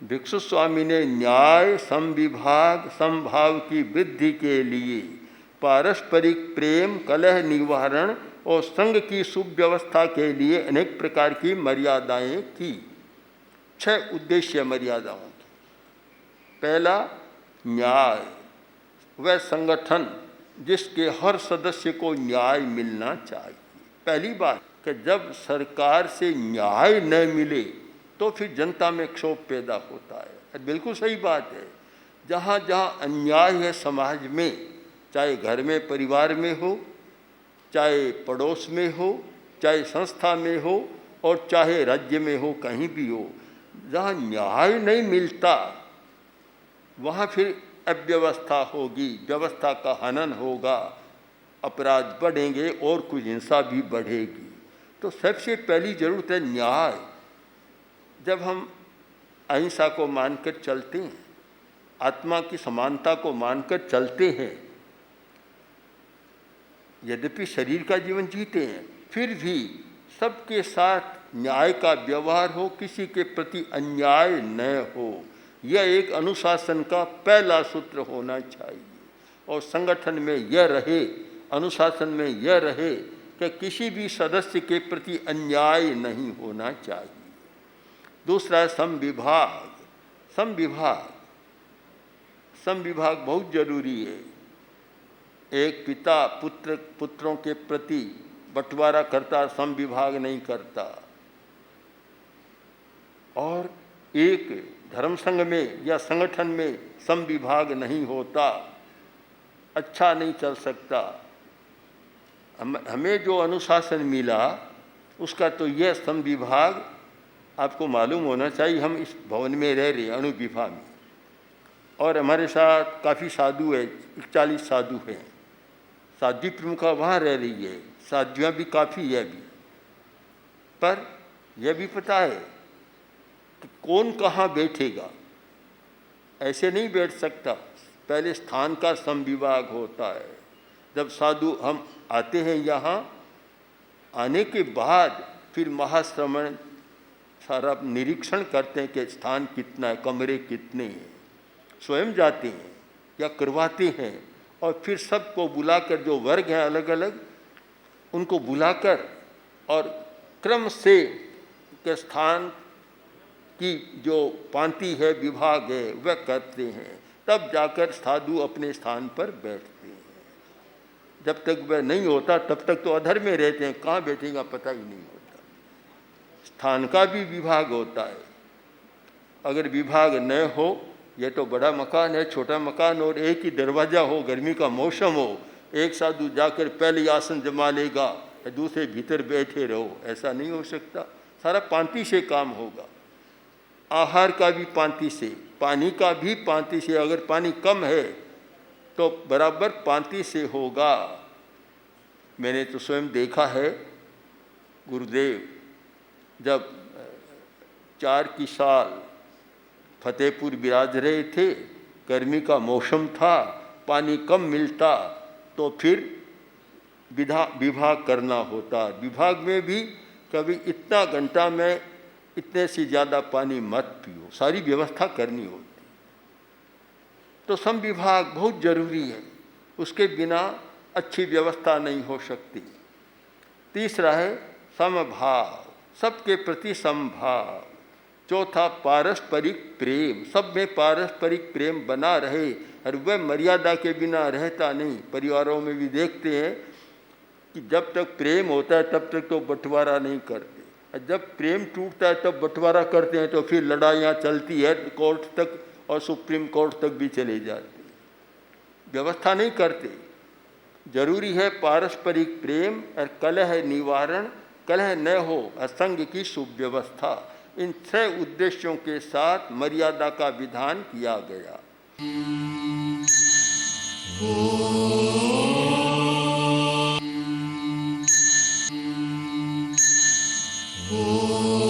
भिक्षु स्वामी ने न्याय, समविभाग, समभाव की वृद्धि के लिए पारस्परिक प्रेम, कलह निवारण और संघ की सुव्यवस्था के लिए अनेक प्रकार की मर्यादाएं की। 6 उद्देश्य मर्यादाओं की। पहला, न्याय, वह संगठन जिसके हर सदस्य को न्याय मिलना चाहिए। पहली बात कि जब सरकार से न्याय न मिले तो फिर जनता में क्षोभ पैदा होता है। बिल्कुल सही बात है। जहाँ जहाँ अन्याय है समाज में, चाहे घर में परिवार में हो, चाहे पड़ोस में हो, चाहे संस्था में हो और चाहे राज्य में हो, कहीं भी हो, जहाँ न्याय नहीं मिलता वहाँ फिर अव्यवस्था होगी, व्यवस्था का हनन होगा, अपराध बढ़ेंगे और कुछ हिंसा भी बढ़ेगी। तो सबसे पहली जरूरत है न्याय। जब हम अहिंसा को मानकर चलते हैं, आत्मा की समानता को मानकर चलते हैं, यद्यपि शरीर का जीवन जीते हैं, फिर भी सबके साथ न्याय का व्यवहार हो, किसी के प्रति अन्याय न हो, यह एक अनुशासन का पहला सूत्र होना चाहिए। और संगठन में यह रहे, अनुशासन में यह रहे कि किसी भी सदस्य के प्रति अन्याय नहीं होना चाहिए। दूसरा है समविभाग। समविभाग बहुत जरूरी है। एक पिता पुत्रों के प्रति बंटवारा करता, समविभाग नहीं करता। और एक धर्म संघ में या संगठन में समविभाग नहीं होता, अच्छा नहीं चल सकता। हमें जो अनुशासन मिला उसका तो यह समविभाग आपको मालूम होना चाहिए। हम इस भवन में रह रहे हैं, अणुविभा में, और हमारे साथ काफ़ी साधु है, 41 साधु हैं। साध्वी प्रमुखा वहाँ रह रही है, साध्वियाँ भी काफ़ी है अभी। पर यह भी पता है कि कौन कहाँ बैठेगा, ऐसे नहीं बैठ सकता। पहले स्थान का समविभाग होता है। जब साधु हम आते हैं यहाँ, आने के बाद फिर महाश्रमण सारा निरीक्षण करते हैं कि स्थान कितना है, कमरे कितने हैं, स्वयं जाते हैं या करवाते हैं। और फिर सबको बुलाकर, जो वर्ग हैं अलग अलग, उनको बुलाकर और क्रम से के स्थान की जो पांति है, विभाग है, वह करते हैं। तब जाकर साधु अपने स्थान पर बैठते हैं। जब तक वह नहीं होता तब तक तो अधर में रहते हैं, कहाँ बैठेगा पता ही नहीं होता। स्थान का भी विभाग होता है। अगर विभाग न हो, यह तो बड़ा मकान है, छोटा मकान, और एक ही दरवाज़ा हो, गर्मी का मौसम हो, एक साधु जाकर पहले आसन जमा लेगा, दूसरे भीतर बैठे रहो, ऐसा नहीं हो सकता। सारा पांति से काम होगा। आहार का भी पांति से, पानी का भी पांति से। अगर पानी कम है तो बराबर पांति से होगा। मैंने तो स्वयं देखा है। गुरुदेव जब 4 की साल फतेहपुर विराज रहे थे, गर्मी का मौसम था, पानी कम मिलता, तो फिर विभाग करना होता। विभाग में भी कभी इतना घंटा में इतने से ज़्यादा पानी मत पियो, सारी व्यवस्था करनी होती। तो समविभाग बहुत जरूरी है, उसके बिना अच्छी व्यवस्था नहीं हो सकती। तीसरा है समभाव, सबके प्रति समभाव। चौथा पारस्परिक प्रेम, सब में पारस्परिक प्रेम बना रहे, और वह मर्यादा के बिना रहता नहीं। परिवारों में भी देखते हैं कि जब तक प्रेम होता है तब तक तो बंटवारा नहीं करते, और जब प्रेम टूटता है तब बंटवारा करते हैं, तो फिर लड़ाइयाँ चलती है, कोर्ट तक और सुप्रीम कोर्ट तक भी चले जाते। व्यवस्था नहीं करते। जरूरी है पारस्परिक प्रेम और कलह निवारण, कलह न हो, असंग की सुव्यवस्था। इन 6 उद्देश्यों के साथ मर्यादा का विधान किया गया। Oh